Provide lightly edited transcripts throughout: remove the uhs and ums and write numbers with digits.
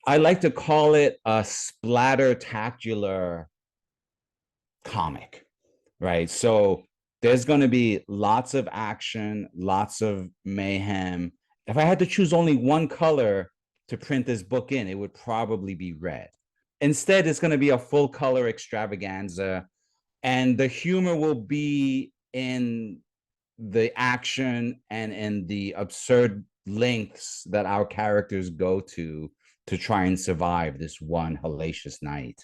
I like to call it a splatter-tacular comic, right? So there's going to be lots of action, lots of mayhem. If I had to choose only one color to print this book in, it would probably be red. Instead, it's going to be a full color extravaganza, and the humor will be in the action and in the absurd lengths that our characters go to try and survive this one hellacious night.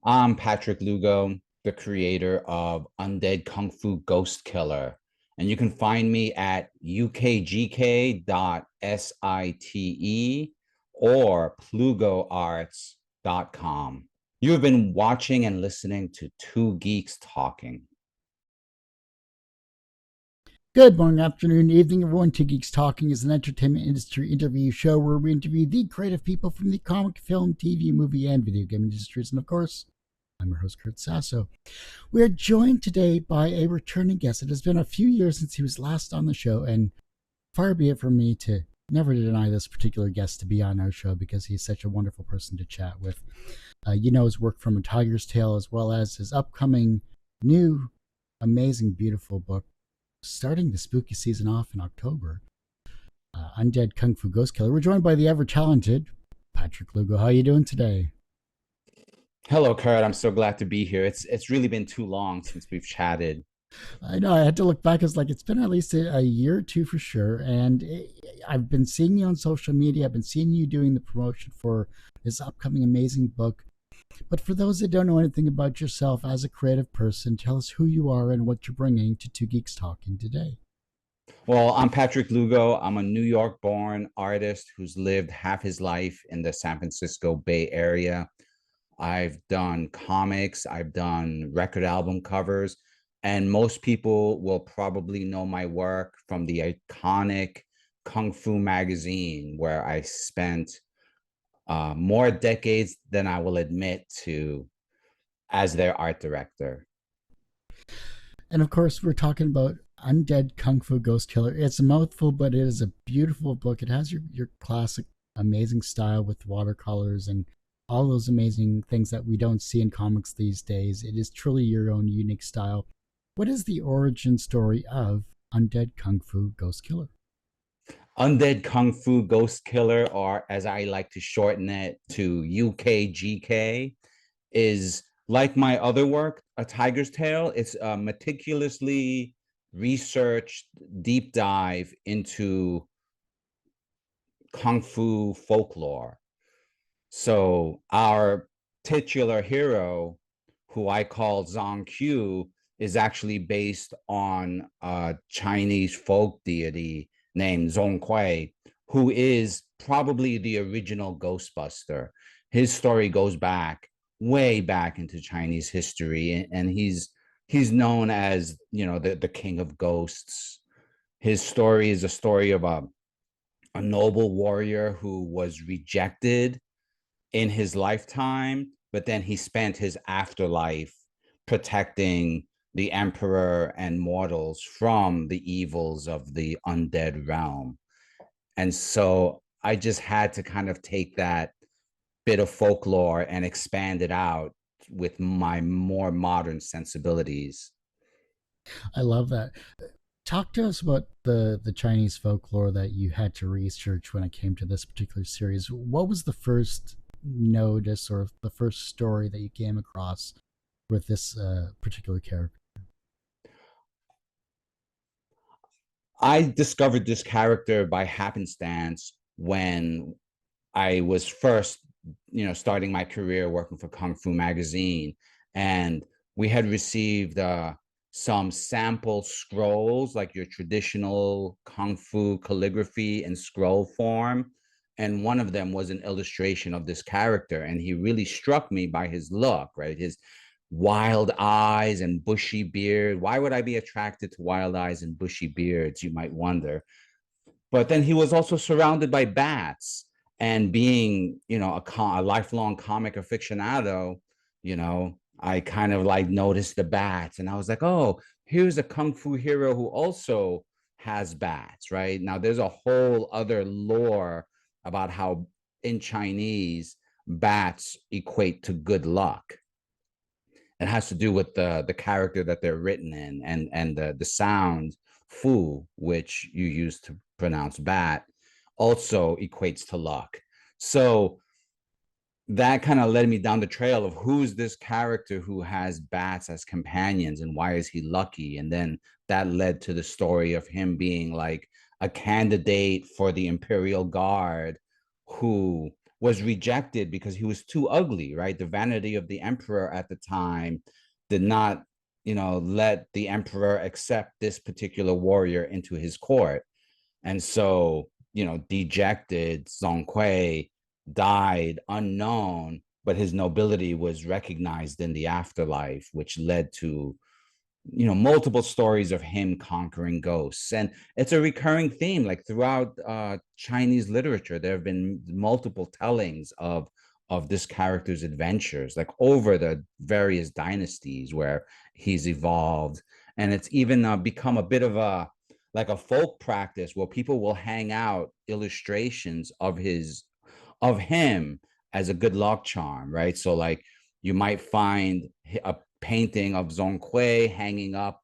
I'm Patrick Lugo, the creator of Undead Kungfu Ghost Killer, and you can find me at ukgk.site or plugoarts.com. You have been watching and listening to Two Geeks Talking. Good morning, afternoon, evening, everyone. Two Geeks Talking is an entertainment industry interview show where we interview the creative people from the comic, film, TV, movie, and video game industries. And of course, I'm your host, Kurt Sasso. We are joined today by a returning guest. It has been a few years since he was last on the show, and far be it from me to never deny this particular guest to be on our show because he's such a wonderful person to chat with. His work from A Tiger's Tale, as well as his upcoming new, amazing, beautiful book, starting the spooky season off in October, Undead Kungfu Ghost Killer. We're joined by the ever-talented Patrick Lugo. How are you doing today? Hello, Kurt. I'm so glad to be here. It's really been too long since we've chatted. I know, I had to look back. It's been at least a year or two for sure. And I've been seeing you on social media. I've been seeing you doing the promotion for this upcoming amazing book. But for those that don't know anything about yourself as a creative person, tell us who you are and what you're bringing to Two Geeks Talking today. Well, I'm Patrick Lugo. I'm a New York-born artist who's lived half his life in the San Francisco Bay Area. I've done comics, I've done record album covers, and most people will probably know my work from the iconic Kung Fu magazine, where I spent more decades than I will admit to as their art director. And of course, we're talking about Undead Kungfu Ghost Killer. It's a mouthful, but it is a beautiful book. It has your classic, amazing style with watercolors and all those amazing things that we don't see in comics these days. It is truly your own unique style. What is the origin story of Undead Kungfu Ghost Killer? Undead Kungfu Ghost Killer, or as I like to shorten it to UKGK, is like my other work, A Tiger's Tale. It's a meticulously researched deep dive into Kung Fu folklore. So our titular hero, who I call Zhang Q, is actually based on a Chinese folk deity named Zhonghui, who is probably the original Ghostbuster. His story goes back way back into Chinese history, and he's known as, the king of ghosts. His story is a story of a noble warrior who was rejected in his lifetime, but then he spent his afterlife protecting the emperor and mortals from the evils of the undead realm. And so I just had to kind of take that bit of folklore and expand it out with my more modern sensibilities. I love that. Talk to us about the Chinese folklore that you had to research when it came to this particular series. What was the first notice or the first story that you came across with this particular character? I discovered this character by happenstance when I was first, starting my career working for Kung Fu magazine, and we had received some sample scrolls, like your traditional Kung Fu calligraphy in scroll form. And one of them was an illustration of this character. And he really struck me by his look, right? His wild eyes and bushy beard. Why would I be attracted to wild eyes and bushy beards, you might wonder. But then he was also surrounded by bats. And being, a lifelong comic aficionado, I kind of like noticed the bats, and I was like, oh, here's a Kung Fu hero who also has bats, right? Now, there's a whole other lore about how in Chinese, bats equate to good luck. It has to do with the character that they're written in, and the sound fu, which you use to pronounce bat, also equates to luck. So that kind of led me down the trail of who's this character who has bats as companions and why is he lucky. And then that led to the story of him being like a candidate for the Imperial Guard who was rejected because he was too ugly, right? The vanity of the emperor at the time did not, let the emperor accept this particular warrior into his court. And so, dejected, Zhong Kui died unknown, but his nobility was recognized in the afterlife, which led to, multiple stories of him conquering ghosts. And it's a recurring theme, like throughout Chinese literature. There have been multiple tellings of this character's adventures, like over the various dynasties where he's evolved. And it's even become a bit of a like a folk practice where people will hang out illustrations of him as a good luck charm, right? So like you might find a painting of Zhong Kui hanging up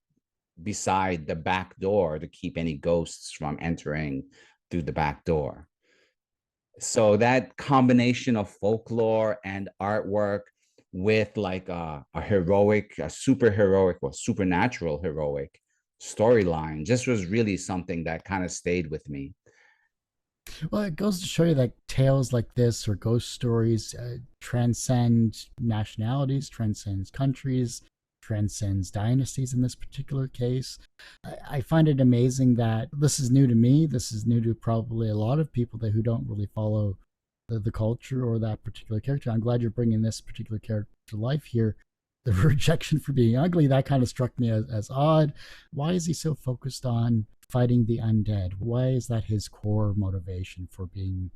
beside the back door to keep any ghosts from entering through the back door. So that combination of folklore and artwork with like a super heroic or supernatural heroic storyline just was really something that kind of stayed with me. Well, it goes to show you that tales like this or ghost stories transcend nationalities, transcends countries, transcends dynasties in this particular case. I find it amazing that this is new to me. This is new to probably a lot of people who don't really follow the culture or that particular character. I'm glad you're bringing this particular character to life here. The rejection for being ugly, that kind of struck me as odd. Why is he so focused on fighting the undead? Why is that his core motivation for being?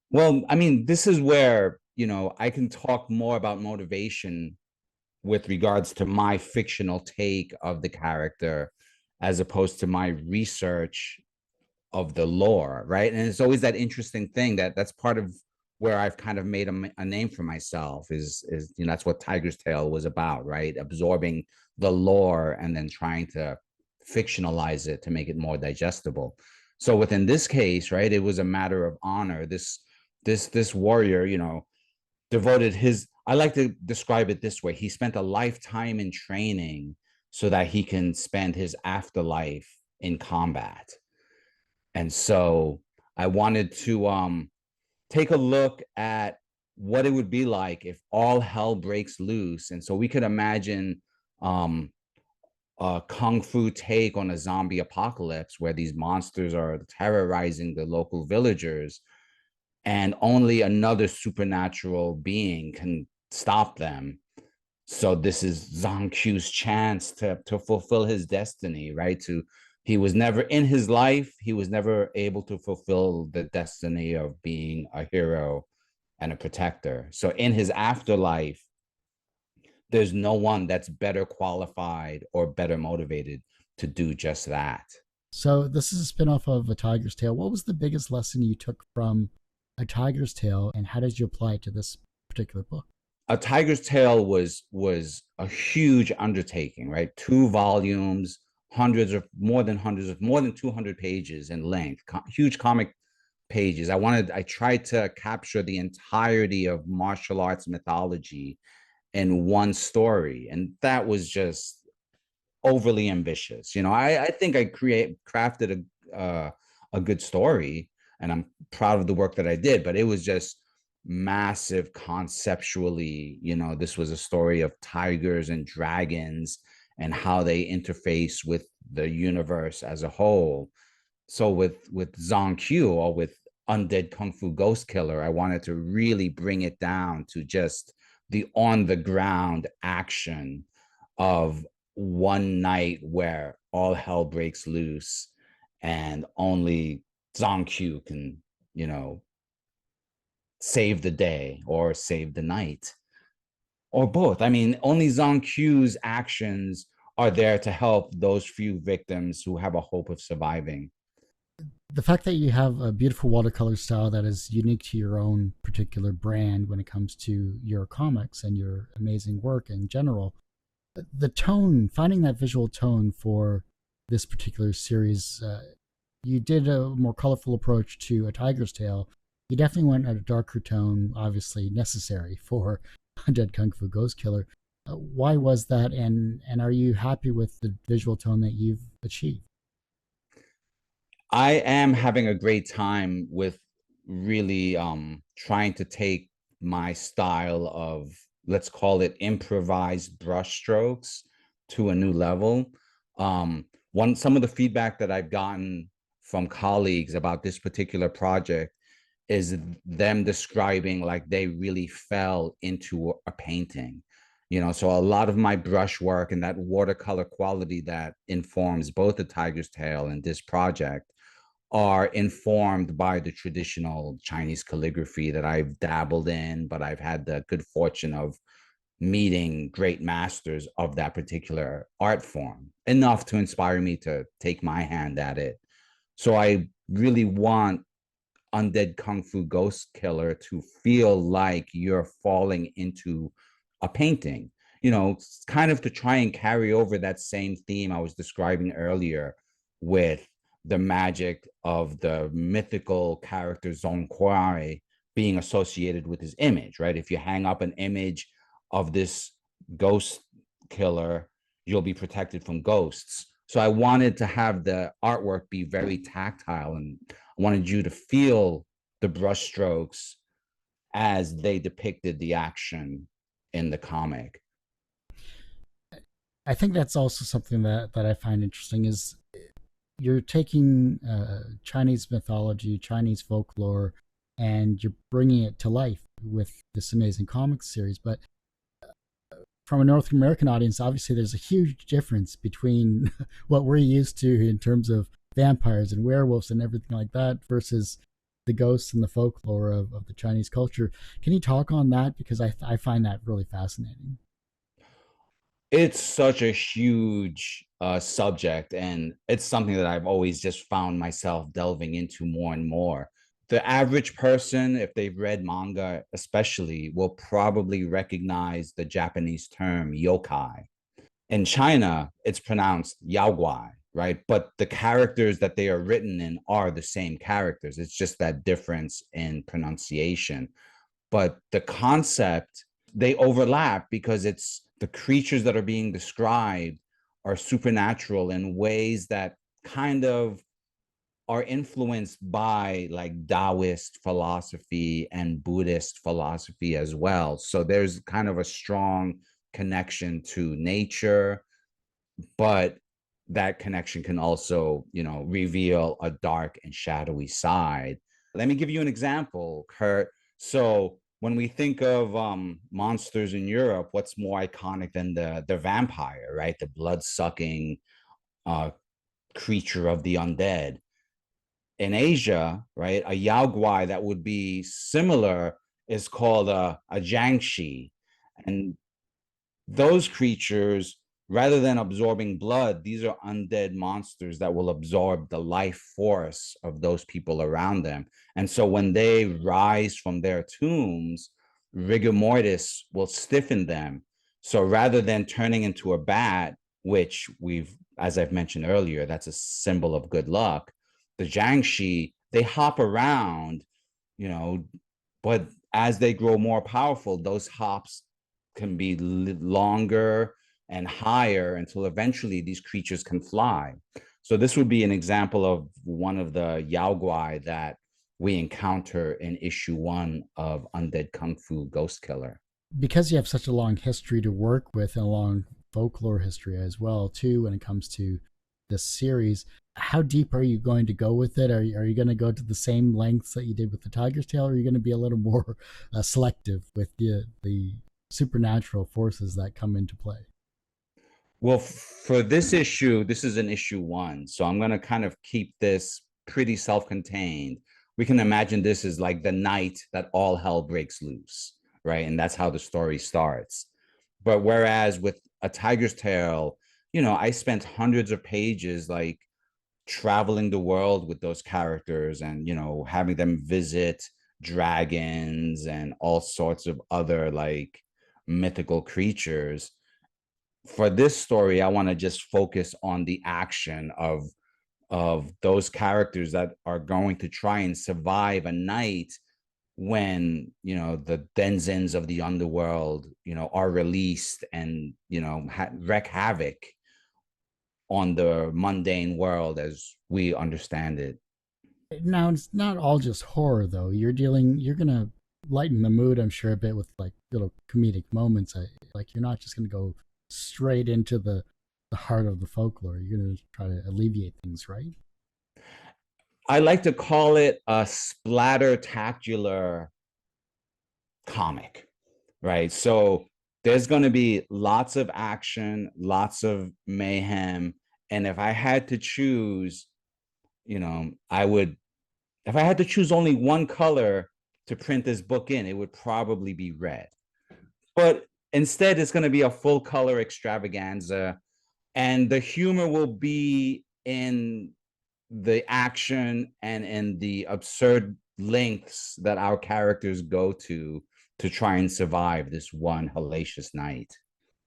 Well, I mean, this is where, I can talk more about motivation with regards to my fictional take of the character as opposed to my research of the lore, right? And it's always that interesting thing that's part of where I've kind of made a name for myself is that's what Tiger's Tail was about, right? Absorbing the lore and then trying to fictionalize it to make it more digestible. So within this case, right, it was a matter of honor. This warrior, devoted his, I like to describe it this way. He spent a lifetime in training so that he can spend his afterlife in combat. And so I wanted to take a look at what it would be like if all hell breaks loose. And so we could imagine a kung fu take on a zombie apocalypse where these monsters are terrorizing the local villagers and only another supernatural being can stop them. So this is Zhang Qiu's chance to fulfill his destiny, right? He was never in his life, he was never able to fulfill the destiny of being a hero and a protector. So in his afterlife, there's no one that's better qualified or better motivated to do just that. So this is a spinoff of A Tiger's Tale. What was the biggest lesson you took from A Tiger's Tale, and how did you apply it to this particular book? A Tiger's Tale was a huge undertaking, right? 2 volumes, more than 200 pages in length, huge comic pages. I tried to capture the entirety of martial arts mythology in one story, and that was just overly ambitious. I think I crafted a good story, and I'm proud of the work that I did, but it was just massive conceptually. This was a story of tigers and dragons and how they interface with the universe as a whole. So with Zhang Qiu, or with Undead Kungfu Ghost Killer, I wanted to really bring it down to just the on the ground action of one night where all hell breaks loose and only Zhang Qiu can, save the day or save the night, or both. I mean, only Zhang Qiu's actions are there to help those few victims who have a hope of surviving. The fact that you have a beautiful watercolor style that is unique to your own particular brand when it comes to your comics and your amazing work in general, the tone, finding that visual tone for this particular series, you did a more colorful approach to A Tiger's Tale. You definitely went at a darker tone, obviously necessary for Undead Kung Fu Ghost Killer. Why was that, and are you happy with the visual tone that you've achieved? I am having a great time with really trying to take my style of, let's call it, improvised brushstrokes to a new level. One Some of the feedback that I've gotten from colleagues about this particular project is them describing like they really fell into a painting. So a lot of my brush work and that watercolor quality that informs both the Tiger's Tail and this project are informed by the traditional Chinese calligraphy that I've dabbled in, but I've had the good fortune of meeting great masters of that particular art form, enough to inspire me to take my hand at it. So I really want Undead Kung Fu Ghost Killer to feel like you're falling into a painting, kind of to try and carry over that same theme I was describing earlier with the magic of the mythical character Zhong Kuai being associated with his image, right? If you hang up an image of this ghost killer, you'll be protected from ghosts. So I wanted to have the artwork be very tactile, and I wanted you to feel the brushstrokes as they depicted the action in the comic. I think that's also something that I find interesting is you're taking Chinese mythology, Chinese folklore, and you're bringing it to life with this amazing comics series. But from a North American audience, obviously there's a huge difference between what we're used to in terms of vampires and werewolves and everything like that versus the ghosts and the folklore of the Chinese culture. Can you talk on that? Because I find that really fascinating. It's such a huge subject, and it's something that I've always just found myself delving into more and more. The average person, if they've read manga especially, will probably recognize the Japanese term yokai. In China, it's pronounced yaoguai, right? But the characters that they are written in are the same characters. It's just that difference in pronunciation. But the concept, they overlap because it's the creatures that are being described are supernatural in ways that kind of are influenced by like Taoist philosophy and Buddhist philosophy as well. So there's kind of a strong connection to nature, but that connection can also, reveal a dark and shadowy side. Let me give you an example, Kurt. So when we think of monsters in Europe, what's more iconic than the vampire, right? The blood-sucking uh, creature of the undead. In Asia, right, a yaoguai that would be similar is called a jiangshi. And those creatures, rather than absorbing blood, these are undead monsters that will absorb the life force of those people around them. And so when they rise from their tombs, rigor mortis will stiffen them. So rather than turning into a bat, which as I've mentioned earlier, that's a symbol of good luck, the Jiangshi, they hop around, you know, but as they grow more powerful, those hops can be longer and higher until eventually these creatures can fly. So this would be an example of one of the Yaoguai that we encounter in issue 1 of Undead Kung Fu Ghost Killer. Because you have such a long history to work with and a long folklore history as well too when it comes to this series, how deep are you going to go with it? Are you going to go to the same lengths that you did with the Tiger's Tail, or are you going to be a little more selective with the supernatural forces that come into play? Well, for this issue, this is an issue 1. So I'm going to kind of keep this pretty self contained. We can imagine this is like the night that all hell breaks loose, right? And that's how the story starts. But whereas with A Tiger's Tail, I spent hundreds of pages like traveling the world with those characters and, having them visit dragons and all sorts of other like mythical creatures. For this story, I want to just focus on the action of those characters that are going to try and survive a night when, the denizens of the underworld, are released and, wreak havoc on the mundane world as we understand it. Now, it's not all just horror, though. You're going to lighten the mood, I'm sure, a bit with like little comedic moments. Like, you're not just going to go straight into the heart of the folklore. You're going to try to alleviate things, right? I like to call it a splatter-tacular comic, right? So there's going to be lots of action, lots of mayhem. And if I had to choose, I would, if I had to choose only one color to print this book in, it would probably be red. But instead, it's going to be a full color extravaganza. And the humor will be in the action and in the absurd lengths that our characters go to try and survive this one hellacious night.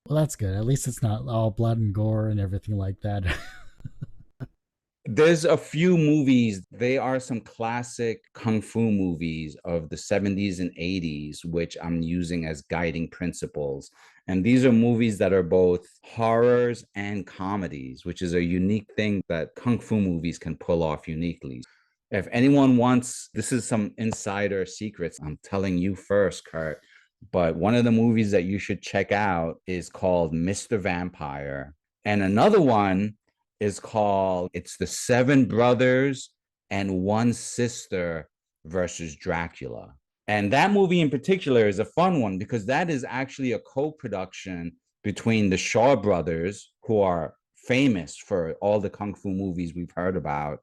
Well, that's good. At least it's not all blood and gore and everything like that. There's a few movies, they are some classic kung fu movies of the 70s and 80s, which I'm using as guiding principles. And these are movies that are both horrors and comedies, which is a unique thing that kung fu movies can pull off uniquely. If anyone wants, this is some insider secrets. I'm telling you first, Kurt. But one of the movies that you should check out is called Mr. Vampire. And another one is called It's the Seven Brothers and One Sister versus Dracula. And that movie in particular is a fun one because that is actually a co-production between the Shaw brothers, who are famous for all the kung fu movies we've heard about,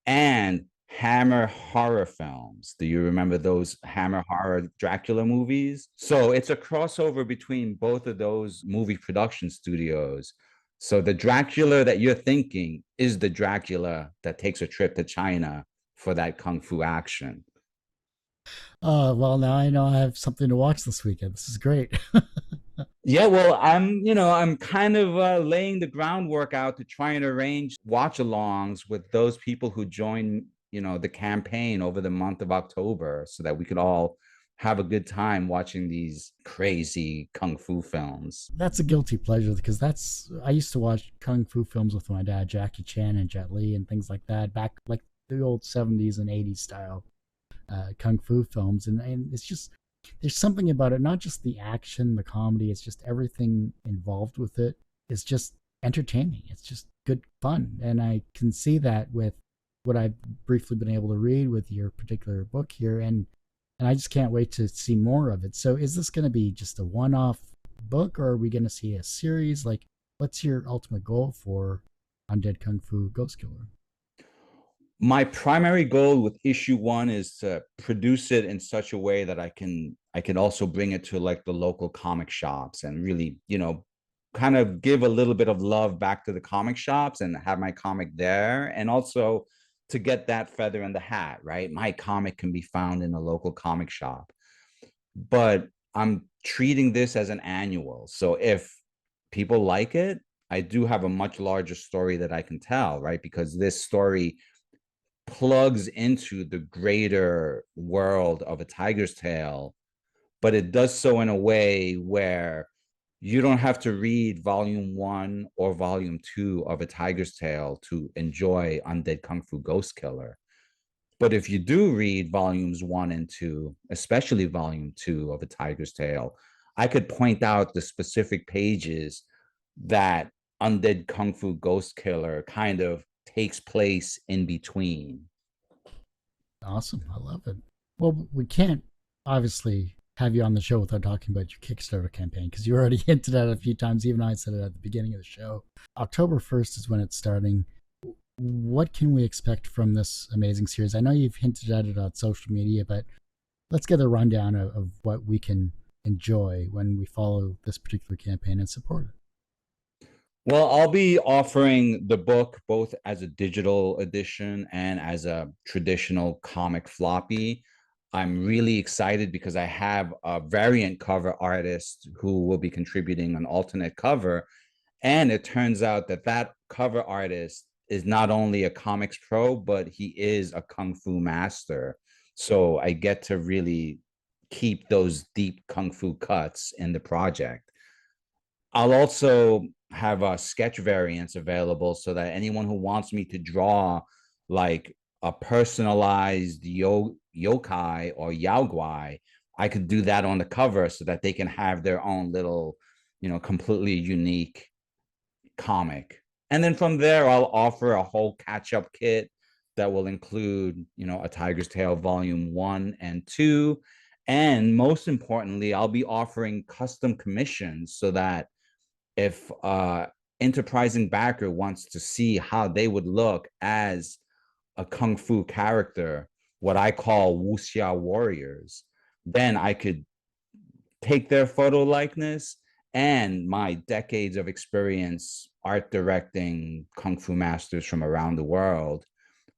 and Hammer horror films. Do you remember those Hammer horror Dracula movies? So it's a crossover between both of those movie production studios. So the Dracula that you're thinking is the Dracula that takes a trip to China for that kung fu action. Well, now I know I have something to watch this weekend. This is great. Yeah, well, I'm kind of laying the groundwork out to try and arrange watch-alongs with those people who join, the campaign over the month of October, so that we could all have a good time watching these crazy kung fu films. That's a guilty pleasure because I used to watch kung fu films with my dad, Jackie Chan and Jet Li and things like that, back like the old 70s and 80s style kung fu films. And it's just, there's something about it, not just the action, the comedy, it's just everything involved with it is just entertaining. It's just good fun. And I can see that with what I've briefly been able to read with your particular book here. And I just can't wait to see more of it. So is this going to be just a one-off book, or are we going to see a series? Like, what's your ultimate goal for Undead Kung Fu Ghost Killer? My primary goal with issue one is to produce it in such a way that I can also bring it to like the local comic shops and really, kind of give a little bit of love back to the comic shops and have my comic there. And also to get that feather in the hat, right? My comic can be found in a local comic shop. But I'm treating this as an annual. So if people like it, I do have a much larger story that I can tell, right? Because this story plugs into the greater world of A Tiger's Tale, but it does so in a way where you don't have to read volume one or volume two of A Tiger's Tale to enjoy Undead Kung Fu Ghost Killer. But if you do read volumes one and two, especially volume two of A Tiger's Tale, I could point out the specific pages that Undead Kung Fu Ghost Killer kind of takes place in between. Awesome. I love it. Well, we can't obviously have you on the show without talking about your Kickstarter campaign because you already hinted at it a few times. Even I said it at the beginning of the show. October 1st is when it's starting. What can we expect from this amazing series? I know you've hinted at it on social media, but let's get a rundown of what we can enjoy when we follow this particular campaign and support it. Well, I'll be offering the book both as a digital edition and as a traditional comic floppy. I'm really excited because I have a variant cover artist who will be contributing an alternate cover. And it turns out that that cover artist is not only a comics pro, but he is a kung fu master. So I get to really keep those deep kung fu cuts in the project. I'll also have sketch variants available so that anyone who wants me to draw like a personalized yokai or yaoguai, I could do that on the cover so that they can have their own little, completely unique comic. And then from there, I'll offer a whole catch up kit that will include, a Tiger's Tail volume 1 and 2. And most importantly, I'll be offering custom commissions so that if enterprising backer wants to see how they would look as a kung fu character, what I call wuxia warriors, then I could take their photo likeness and my decades of experience art directing kung fu masters from around the world,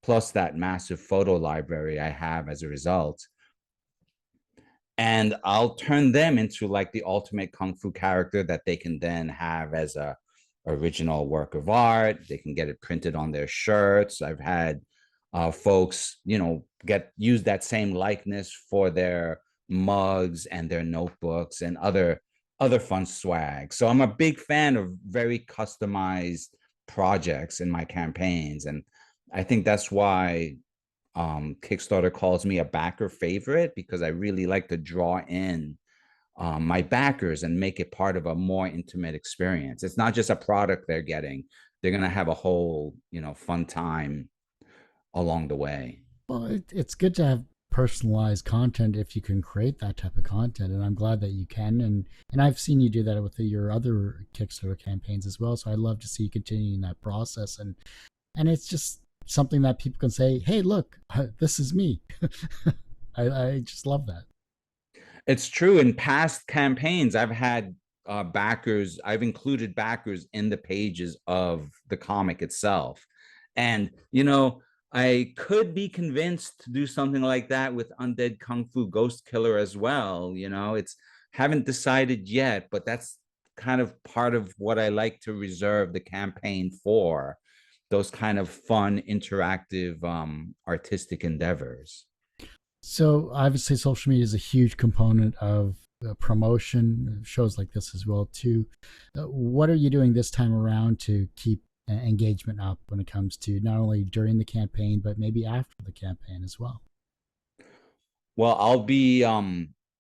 plus that massive photo library I have as a result, and I'll turn them into like the ultimate kung fu character that they can then have as a original work of art. They can get it printed on their shirts. I've had folks, get use that same likeness for their mugs and their notebooks and other fun swag. So I'm a big fan of very customized projects in my campaigns, and I think that's why Kickstarter calls me a backer favorite, because I really like to draw in my backers and make it part of a more intimate experience. It's not just a product they're getting; they're gonna have a whole, fun time along the way. Well, it's good to have personalized content if you can create that type of content, and I'm glad that you can. And I've seen you do that with your other Kickstarter campaigns as well. So I love to see you continuing that process, and it's just something that people can say, "Hey, look, this is me." I just love that. It's true. In past campaigns, I've had backers, I've included backers in the pages of the comic itself. And, I could be convinced to do something like that with Undead Kungfu Ghost Killer as well. It's haven't decided yet, but that's kind of part of what I like to reserve the campaign for, those kind of fun, interactive, artistic endeavors. So obviously, social media is a huge component of promotion shows like this as well too. What are you doing this time around to keep engagement up when it comes to not only during the campaign but maybe after the campaign as well? Well, I'll be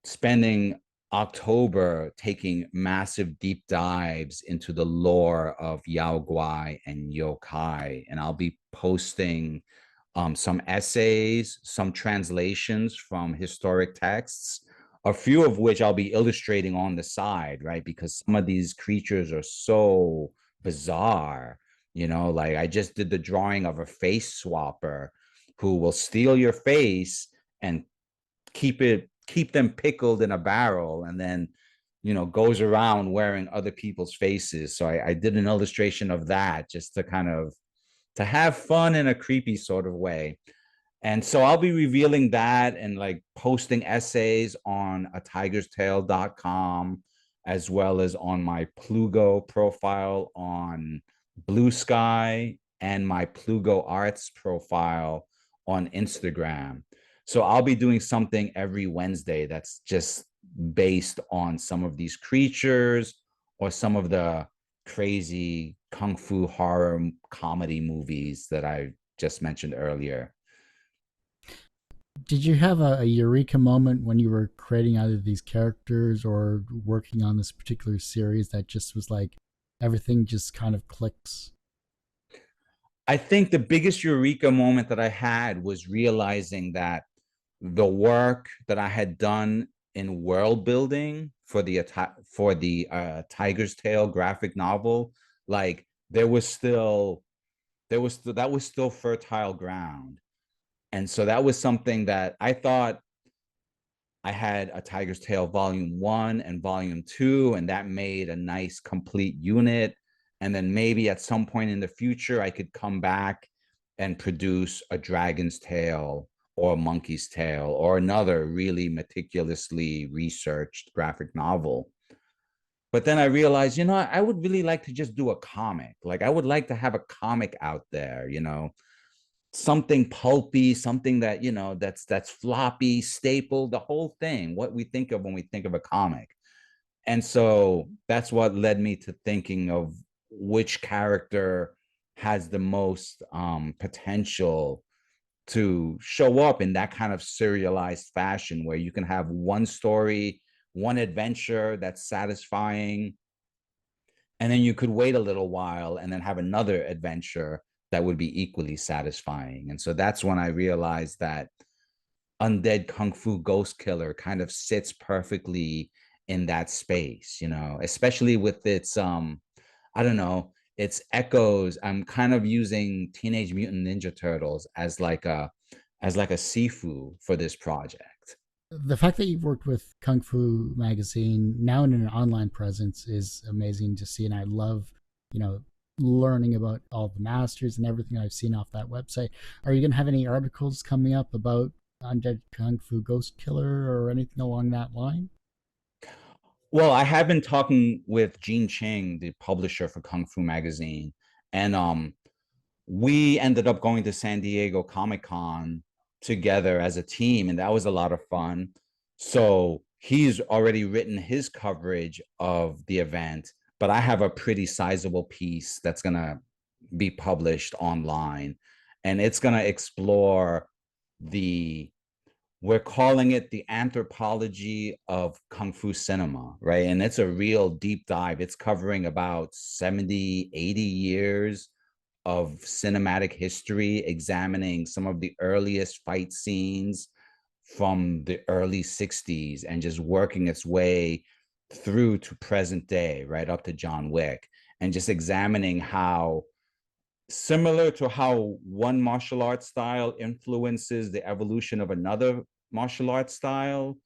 spending October taking massive deep dives into the lore of Yao Guai and yokai, and I'll be posting some essays, some translations from historic texts, a few of which I'll be illustrating on the side, right? Because some of these creatures are so bizarre. Like I just did the drawing of a face swapper who will steal your face and keep them pickled in a barrel, and then goes around wearing other people's faces. So I did an illustration of that just to kind of to have fun in a creepy sort of way. And so I'll be revealing that and like posting essays on a tigerstail.com, as well as on my Plugo profile on Blue Sky and my Plugo Arts profile on Instagram. So I'll be doing something every Wednesday that's just based on some of these creatures or some of the crazy kung fu horror comedy movies that I just mentioned earlier. Did you have a eureka moment when you were creating either these characters or working on this particular series that just was like everything just kind of clicks? I think the biggest eureka moment that I had was realizing that the work that I had done in world building for the Tiger's Tail graphic novel, like that was still fertile ground. And so that was something that I thought I had a Tiger's Tail volume 1 and volume 2, and that made a nice complete unit. And then maybe at some point in the future, I could come back and produce a dragon's tail or a monkey's tail or another really meticulously researched graphic novel. But then I realized, I would really like to just do a comic. Like I would like to have a comic out there, something pulpy, something that, that's floppy, staple, the whole thing, what we think of when we think of a comic. And so that's what led me to thinking of which character has the most potential to show up in that kind of serialized fashion where you can have one story, one adventure that's satisfying, and then you could wait a little while and then have another adventure that would be equally satisfying. And so that's when I realized that Undead Kungfu Ghost Killer kind of sits perfectly in that space, especially with its I don't know, its echoes. I'm kind of using Teenage Mutant Ninja Turtles as like a sifu for this project. The fact that you've worked with Kung Fu Magazine now in an online presence is amazing to see, and I love, you know, learning about all the masters and everything I've seen off that website. Are you going to have any articles coming up about Undead Kung Fu Ghost Killer or anything along that line? Well, I have been talking with Gene Ching, the publisher for Kung Fu Magazine, and we ended up going to San Diego Comic Con together as a team, and that was a lot of fun. So he's already written his coverage of the event, but I have a pretty sizable piece that's gonna be published online, and it's gonna explore the we're calling it the anthropology of Kung Fu cinema, right? And it's a real deep dive. It's covering about 70, 80 years of cinematic history, examining some of the earliest fight scenes from the early 60s and just working its way through to present day, right up to John Wick, and just examining how, similar to how one martial arts style influences the evolution of another martial arts style,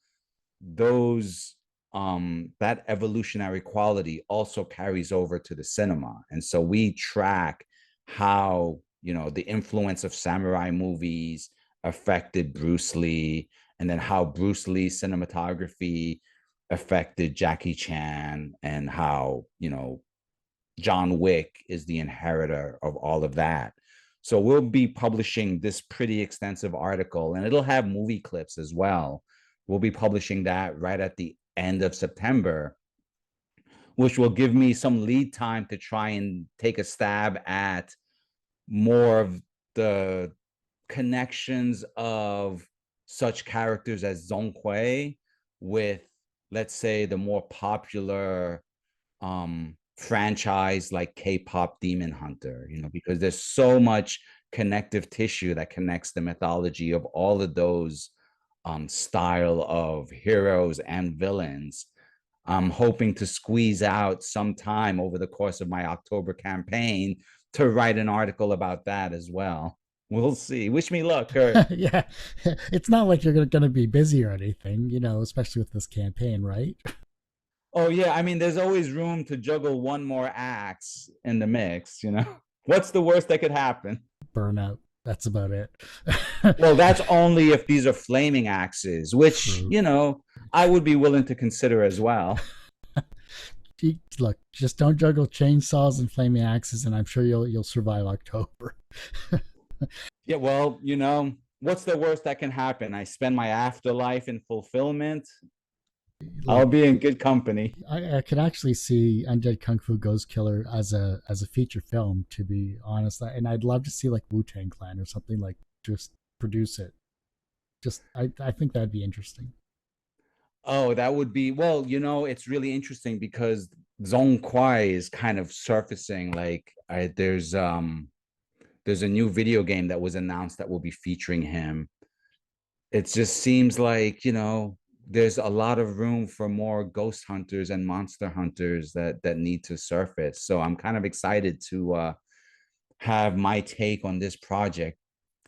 those that evolutionary quality also carries over to the cinema. And so we track how, the influence of samurai movies affected Bruce Lee, and then how Bruce Lee's cinematography affected Jackie Chan, and how, John Wick is the inheritor of all of that. So we'll be publishing this pretty extensive article, and it'll have movie clips as well. We'll be publishing that right at the end of September, which will give me some lead time to try and take a stab at more of the connections of such characters as Zhong Kui with, let's say, the more popular franchise like K-pop Demon Hunter, because there's so much connective tissue that connects the mythology of all of those style of heroes and villains. I'm hoping to squeeze out some time over the course of my October campaign to write an article about that as well. We'll see. Wish me luck, Kurt. Yeah, it's not like you're going to be busy or anything, especially with this campaign, right? Oh yeah, I mean, there's always room to juggle one more axe in the mix. What's the worst that could happen? Burnout. That's about it. Well, that's only if these are flaming axes, which, True. I would be willing to consider as well. Look, just don't juggle chainsaws and flaming axes, and I'm sure you'll survive October. Yeah, well, what's the worst that can happen? I spend my afterlife in fulfillment. I'll Look, be in good company. I could actually see Undead Kung Fu Ghost Killer as a feature film, to be honest, and I'd love to see like Wu Tang Clan or something like just produce it. Just I think that'd be interesting. Oh, that would be, well, it's really interesting because Zhong Kuai is kind of surfacing. Like, there's a new video game that was announced that will be featuring him. It just seems like, there's a lot of room for more ghost hunters and monster hunters that need to surface. So I'm kind of excited to have my take on this project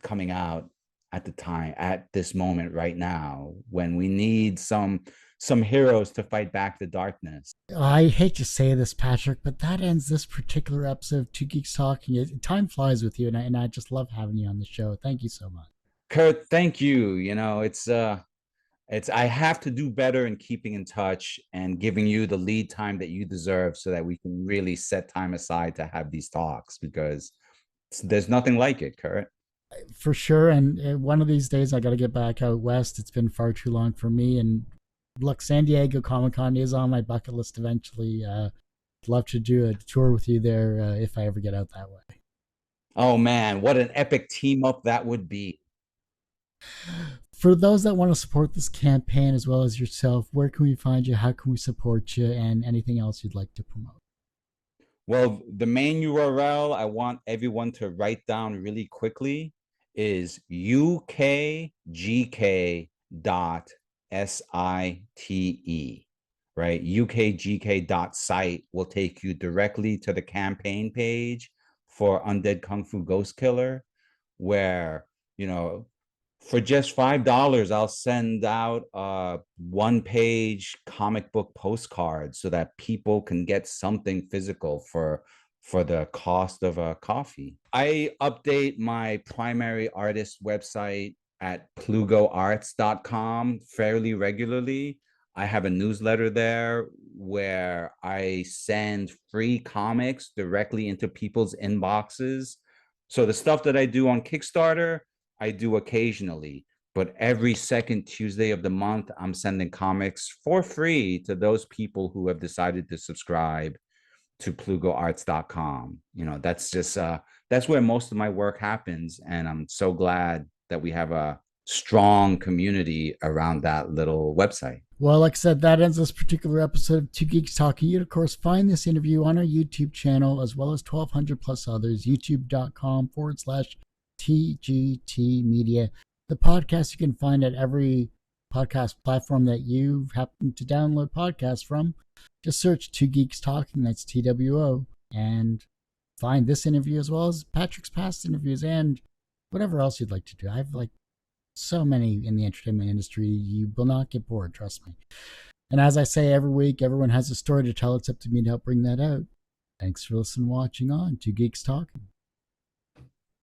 coming out at this moment right now, when we need some some heroes to fight back the darkness. I hate to say this, Patrick, but that ends this particular episode of Two Geeks Talking. Time flies with you, and I just love having you on the show. Thank you so much. Kurt, thank you. It's I have to do better in keeping in touch and giving you the lead time that you deserve so that we can really set time aside to have these talks, because there's nothing like it, Kurt. For sure, and one of these days I got to get back out west. It's been far too long for me, and look, San Diego Comic-Con is on my bucket list eventually. Love to do a tour with you there if I ever get out that way. Oh man, what an epic team up that would be. For those that want to support this campaign as well as yourself, where can we find you? How can we support you? And anything else you'd like to promote? Well, the main URL I want everyone to write down really quickly is ukgk.site, right? ukgk.site will take you directly to the campaign page for Undead Kungfu Ghost Killer, where, for just $5, I'll send out a one-page comic book postcard so that people can get something physical for the cost of a coffee. I update my primary artist website at plugoarts.com fairly regularly. I have a newsletter there where I send free comics directly into people's inboxes. So the stuff that I do on Kickstarter, I do occasionally, but every second Tuesday of the month, I'm sending comics for free to those people who have decided to subscribe to plugoarts.com. That's just that's where most of my work happens, and I'm so glad that we have a strong community around that little website. Well, like I said, that ends this particular episode of Two Geeks Talking. You can, of course, find this interview on our YouTube channel as well as 1,200 plus others, youtube.com/TGT Media. The podcast you can find at every podcast platform that you happen to download podcasts from. Just search Two Geeks Talking, that's TWO, and find this interview as well as Patrick's past interviews and whatever else you'd like to do. I have so many in the entertainment industry. You will not get bored, trust me. And as I say every week, everyone has a story to tell. It's up to me to help bring that out. Thanks for listening and watching on Two Geeks Talking.